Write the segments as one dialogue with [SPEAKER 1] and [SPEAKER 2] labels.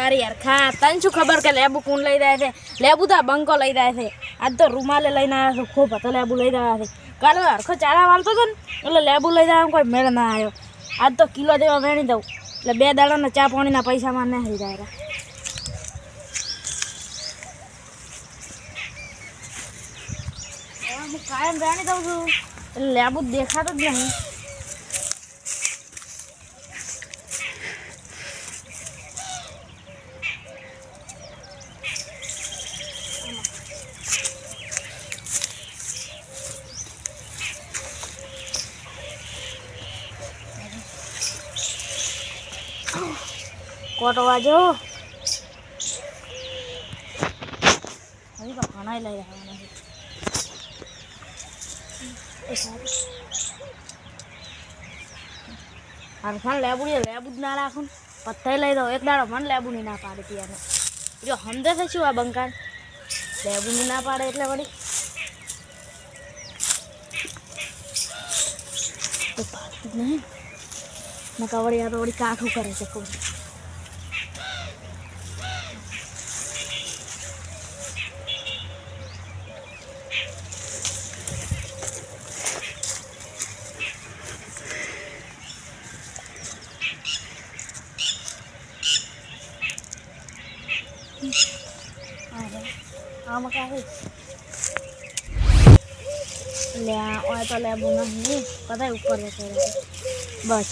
[SPEAKER 1] તારી યાર ખા તને શું ખબર કે લેબુ કોણ લઈ જાય છે લેબુ તો બંકો લઈ જાય છે આજ તો રૂમાલે લઈને આવ્યા છે ખૂબ હતો લેબુ લઈ જાય છે કાલે હરખો ચારા વાળતો હતો ને એટલે લેબુ લઈ જાય કોઈ મેળ ના આવ્યો આજ તો કિલો દેવા વેણી દઉં એટલે 2 દાડાના ચા પાણીના પૈસામાં ના થઈ જાય હું કાયમ વેણી દઉં છું એટલે લેબુ દેખાતો જ નહીં કોટો વાજો હજી તો ઘણા લઈ આવવાના છે હરખાન લેબુ જ ના રાખું પથ્થર લઈ દઉં એક દાડો મને લેબુની ના પાડે ત્યારે જો સમજે છે શું આ બંકાન લેબુની ના પાડે એટલે વળી તો પાડતું જ નહીં નકા વળી આ તો વળી કાઠું કરે છે કોઈ આમાં કાંઈ તો લેબુ નહીં બધા ઉપર બસ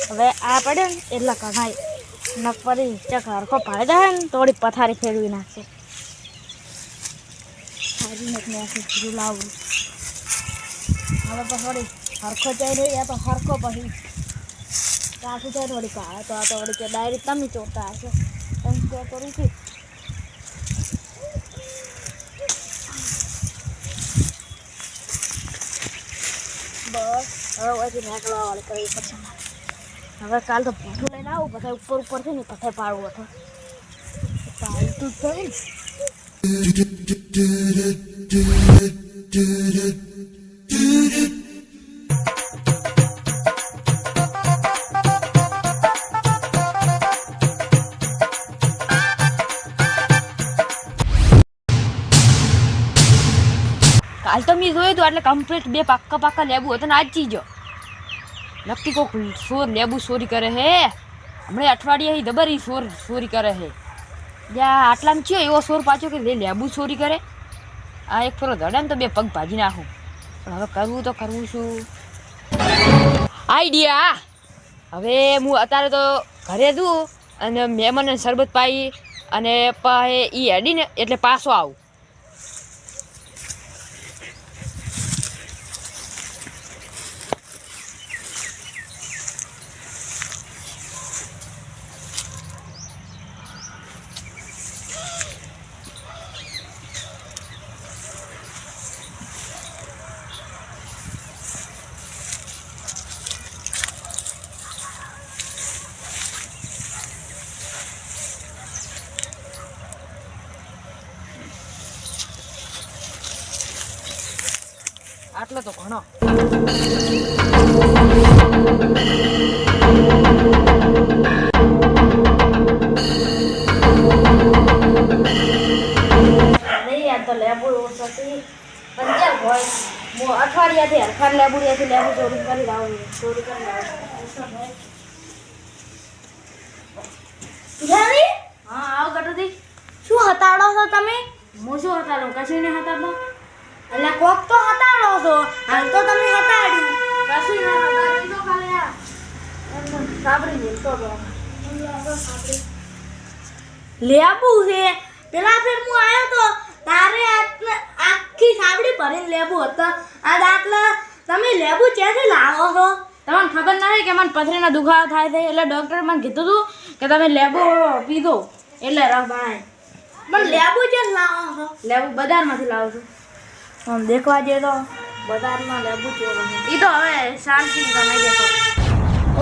[SPEAKER 1] હવે આ પડે ને એટલા કઢાઈ ન ફરી ચક હરખો પાડી દે ને તો વળી પથારી ફેરવી નાખશે સારી નથી નાખી લાવું હવે તો થોડી હરખો ચાઈ રહી આ તો હરખો પછી કાઠું થાય થોડી કાળે તો આ તો વળી કે ડાયરી તમે ચોરતા હશો એમ તો કરું છું બસ હવે પછી નાખવા વાળી કરવી પડશે હવે કાલ તો ભૂઠું લઈને આવું બધા ઉપર છે ને પછી પાડવું હતું પાડતું જ કાલ તો મેં જોયું હતું એટલે કમ્પ્લીટ 2 પાક્કા લેબુ હતો ને આજ ચીજો નક્કી કોક ચોર લેબુ ચોરી કરે હે હમણાં અઠવાડિયે દબરી ચોરી કરે હે જ્યાં આટલામાં થયો એવો ચોર પાછો કે લેબુ ચોરી કરે આ એક ફેરો ધડે ને તો 2 પગ ભાજી નાખું પણ હવે કરવું શું આઈડિયા હવે હું અત્યારે તો ઘરે છું અને મહેમાનને શરબત પાઈ અને એ હેડીને એટલે પાછો આવું આટલો તો ઘણો તો લેબુ ઓછાથી પણ ક્યાં હોય હું અઠવાડિયાથી હરખાન લેબુડિયાથી લેબુ ચોરી કરી લાવું હા આવો ગટુથી શું હતાડો છો તમે હું શું હતાડો કશું નહીં હતાડો એટલે કોક તો હતાડો છો હાલ તો તમે હતાડ્યું કશું ના હતાડી તો ખાલી આ સાબરી જીલતો લેબુ છે પેલા ફેર હું આવ્યો તો તારે આખી સાબડી ભરીને લેબુ હતો આ દાખલા તમે લેબુ ક્યાંથી લાવો છો તમને ખબર નથી કે મને પથરીના દુખાવો થાય છે એટલે ડૉક્ટરે મને કીધું હતું કે તમે લેબુ પીધો એટલે રસ બનાય પણ લેબુ ક્યાં લાવો છો લેબુ બજારમાંથી લાવો છો આમ દેખવા જઈએ તો બજારમાં લેબુ કેવો એ તો હવે શાંતિ તમે દેખો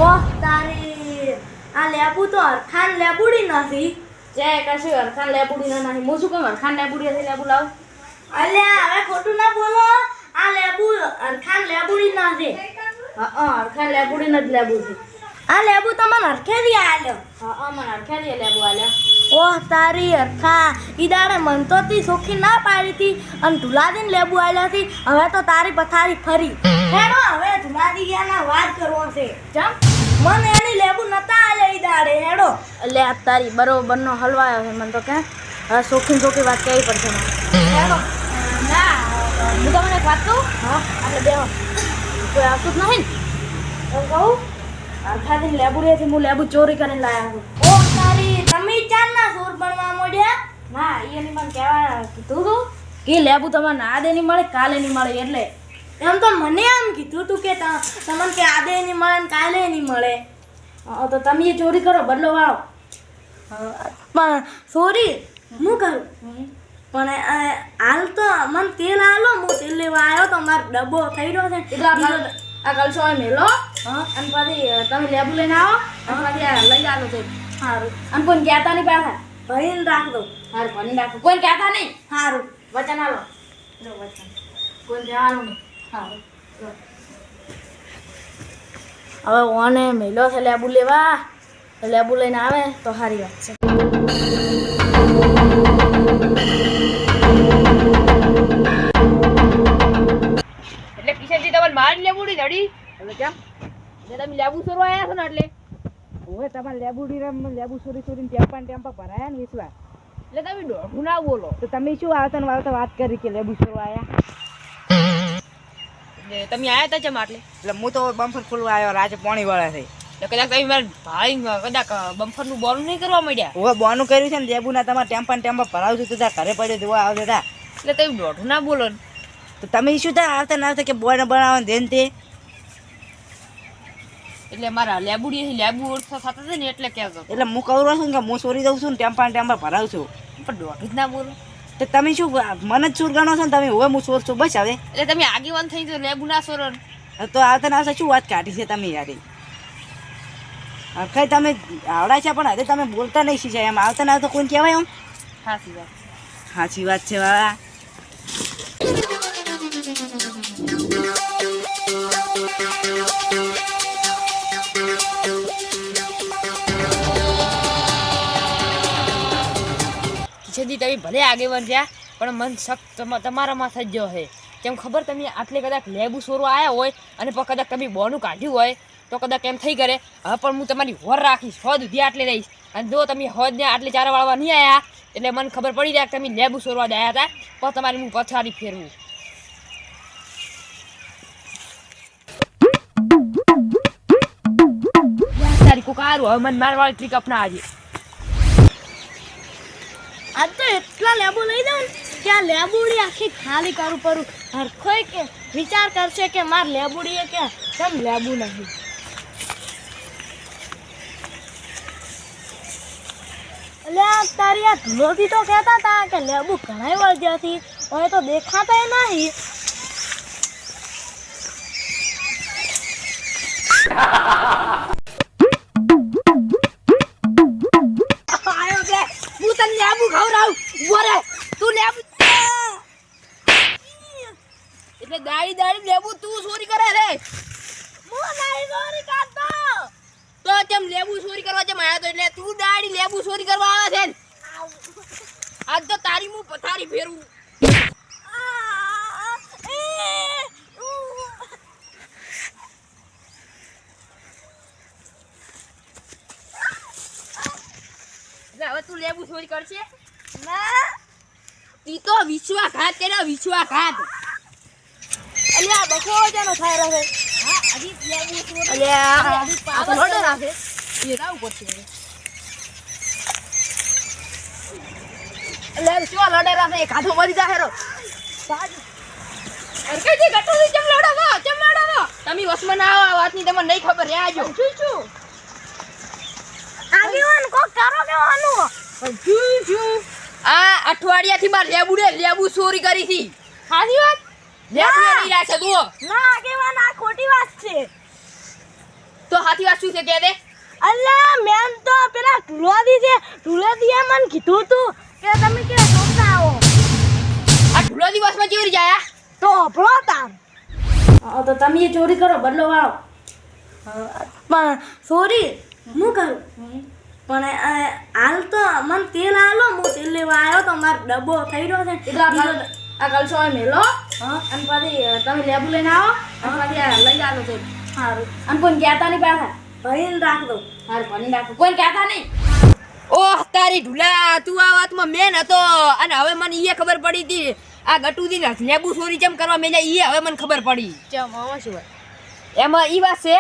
[SPEAKER 1] ઓહ તારી આ લેબુ તો હરખાન લેબુડી નથી જે કશું હરખાન લેબુડી નથી હું શું કહું હરખાન લેબુડીથી લેબુ લાવું અલ્યા હવે ખોટું ના બોલો આ લેબુ હરખાન લેબુડી નથી હરખાન લેબુડી નથી લેબુ છે આ લેબુ તમને હરખેથી આલ્યો મને હરખેથી લેબુ આલ્યો ઓહ તારી અરખા ઈ દાડે મન તો તી સોખી ના પાડી હતી અને ધુલાદીને લેબુ આલ્યા હતી. હવે તો તારી પથારી ફરી હેડો હવે ધુલાદી ગયા વાત કરવો છે. જમ મને એની લેબુ નતા આલ્યા ઈ દાડે હેડો. એટલે આ તારી બરોબરનો હલવાયો છે મને તો કે હવે સોખી વાત કહેવી પડશે મને. હેડો ના હું તમને એક વાત કહું. હા આપણે બેહો કોઈ આવતું જ નહીં ને કહું ખાધી લેબુ રેથી હું લેબુ ચોરી કરીને લાયા છું. ઓ તારી તમે ચારના ચોર બનવા મોડ્યા. ના એની મને કહેવા કીધું તું કે લેબુ તમને આદે નહીં મળે કાલે નહીં મળે એટલે એમ તો મને એમ કીધું તું કે તમને કે આદે નહીં મળે ને કાલે નહીં મળે. તો તમે એ ચોરી કરો બદલો વાળો. પણ ચોરી હું કરું પણ હાલ તો મને તેલ આલો હું તેલ લેવા આવ્યો તો મારો ડબ્બો થઈ રહ્યો છે. આ કલસો મેલો અને પછી તમે લેબુ લઈને આવો અને પછી આ લઈ આલો છે. સારું અને કોઈ કહેતા નહીં પાછા ભરીને રાખ દો. સારું ભરીને રાખો કોઈ કહેતા નહીં. સારું વચન આલો વચન કોઈ કહેવાનું નહીં. સારું હવે ઓને મેલો છે લેબુ લેવા લેબુ લઈને આવે તો સારી વાત છે.
[SPEAKER 2] એટલે કિશનજી તમારે મારી લેબુડી ધડી એટલે કેમ એટલે તમે લેબુ ચોરવા આવ્યા છો ને એટલે હવે તમારે લેબુડી લેબુ ચોરી ચોરીને ટેમ્પા ભરાયા ને વેચવા એટલે તમે દોઢું ના બોલો તો તમે શું આવતા ને વાવતા વાત કરી કે લેબુ ચોરવા આવ્યા એટલે તમે આવ્યા હતા ચમ એટલે હું તો બમ્ફર ખોલવા આવ્યો રાજે પાણી વાળા છે એટલે કદાચ તમે મારે ભાઈ કદાચ બમ્ફરનું બોનું નહીં કરવા માંડ્યા હવે બોનું કર્યું છે ને લેબુના તમારે ટેમ્પા ભરાવશું તો ત્યાં ઘરે પડ્યો જોવા આવતા હતા એટલે તમે દોઢું ના બોલો ને તો તમે શું થાય આવતા ના આવતા કે બોયને બનાવવાનું દેન તે એટલે મારા લેબુડી લેબુ ઓળખા થતા હતા ને એટલે કહેતો એટલે હું કહું છું કે હું ચોરી દઉં છું ને ટેમ્પા ભરાવું છું પણ દોઢું જ ના બોલો તો તમે શું મને જ ચોર ગણો છો ને તમે હવે હું ચોર છું બસ હવે એટલે તમે આગેવાન થઈ તો લેબુ ના ચોરો તો આવતા ના આવતા શું વાત કાઢી છે તમે યાર કઈ તમે આવડા છે પણ હવે તમે બોલતા નહીં શીખ્યા એમ આવતા ના આવતા કોઈને કહેવાય એમ સાચી વાત છે વાળા કિશનજી તમે ભલે આગેવાન રહ્યા પણ મન શક તમારામાં થઈ ગયો છે કેમ ખબર તમે આટલે કદાચ લેબુ ચોરવા આવ્યા હોય અને પણ કદાચ તમે બોનું કાઢ્યું હોય તો કદાચ એમ થઈ કરે હવે પણ હું તમારી હોર રાખીશ હોદ સુધી આટલે રહીશ અને જો તમે હોદને આટલે ચારા વાળવા નહીં આવ્યા એટલે મને ખબર પડી જાય કે તમે લેબુ ચોરવા જ આવ્યા હતા પણ તમારી હું પથારી ફેરવું તારી કોકારું હવે મને મારવાળી ટ્રીક અપનાવજે
[SPEAKER 1] આજ તો એટલા લેબુ લઈ દઉં કે આ લેબુડી આખી ખાલી કરું પડું હરખોય કે વિચાર કરશે કે માર લેબુડીએ કે કેમ લેબુ નહીં. એટલે તારી આ ધૂળોથી તો કહેતા હતા કે લેબુ ઘણા વળગ્યાથી હવે તો દેખાતા નહીં.
[SPEAKER 2] હું તને લેબુ ખવડાવું બોરે તું લેબુ એટલે દાડી લેબુ તું ચોરી કરે રે
[SPEAKER 1] હું નહીં ચોરી કરતો
[SPEAKER 2] તો તેમ લેબુ ચોરી કરવા જેમ આવ્યો તો એટલે તું દાડી લેબુ ચોરી કરવા આવે છે આજ તો તારી હું પથારી ફેરવું હવે તું લેબુ ચોરી કરશે
[SPEAKER 1] ના
[SPEAKER 2] તી તો વિશ્વાઘાત કર્યો વિશ્વાઘાત
[SPEAKER 1] એટલે આ બખો જાનો થાય રહે.
[SPEAKER 2] હા હજી લેબુ ચોરી
[SPEAKER 1] એટલે આ તો લોડો રાખે
[SPEAKER 2] એ રાવ પડશે
[SPEAKER 1] એટલે શું લડે રાખે કાઢો મરી જાય હેરો
[SPEAKER 2] અરકાજી ગટો ચમ લડો તમે વસમાં ના આવો આ વાતની તમને નહીં ખબર રે આજો
[SPEAKER 1] શું આગેવાન કો કરો કેવાનું
[SPEAKER 2] આ અઠવાડિયાથી માર લેબુ ચોરી કરી હતી
[SPEAKER 1] સાચી વાત
[SPEAKER 2] લેબુ નહીં રાખે તું
[SPEAKER 1] ના આગેવાન આ ખોટી વાત છે.
[SPEAKER 2] તો સાચી વાત શું છે કે દે
[SPEAKER 1] અલ્લા મેં તો પેલા ઢુલાદી મને કીધું તું કે તમે કે સોચતા આવો
[SPEAKER 2] આ ઢુલા દિવસમાં કેવી રીતે આયા
[SPEAKER 1] તો અભળો તાર તો તમે એ ચોરી કરો બદલો વાળો પણ ચોરી હું કરું પણ હાલ તો મને તેલ આલો હું તેલ લેવા આવ્યો તો મારો ડબ્બો થઈ રહ્યો છે
[SPEAKER 2] એટલે આ કલસો હોય મેલો
[SPEAKER 1] હા
[SPEAKER 2] અને પછી તમે લેબુ લઈને આવો અને પછી આ લઈ આવો તો
[SPEAKER 1] સારું
[SPEAKER 2] અને કોઈ કહેતા નહીં પાછા
[SPEAKER 1] ભરીને રાખ દો
[SPEAKER 2] હારું પાણી નાખો કોઈ કહેતા નહીં ઓહ તારી ઢુલા તું આ વાતમાં મેન હતો અને હવે મને ઈ ખબર પડી હતી આ ગટુજી લેબુ ચોરી કેમ કરવા મેલ્યા ઈ હવે મને ખબર પડી
[SPEAKER 1] ચમ આમાં શું હોય
[SPEAKER 2] એમાં ઈ વાત છે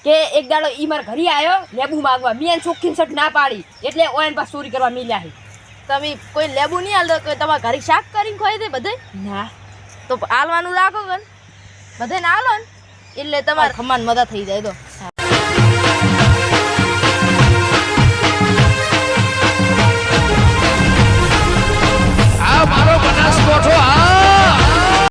[SPEAKER 2] કે એક દાડો ઈ મારા ઘરે આવ્યો લેબુ માંગવા મેં ચોખ્ખી સટ ના પાડી એટલે ઓયન પાસ ચોરી કરવા મેલ્યા છે
[SPEAKER 1] તમે કોઈ લેબુ નહીં હાલતો કે તમારા ઘરે શાક કરીને ખોઈ દે બધે
[SPEAKER 2] ના
[SPEAKER 1] તો હાલવાનું રાખો કન બધે ના હાલો ને એટલે તમારે ખમાન મદદ થઈ જાય તો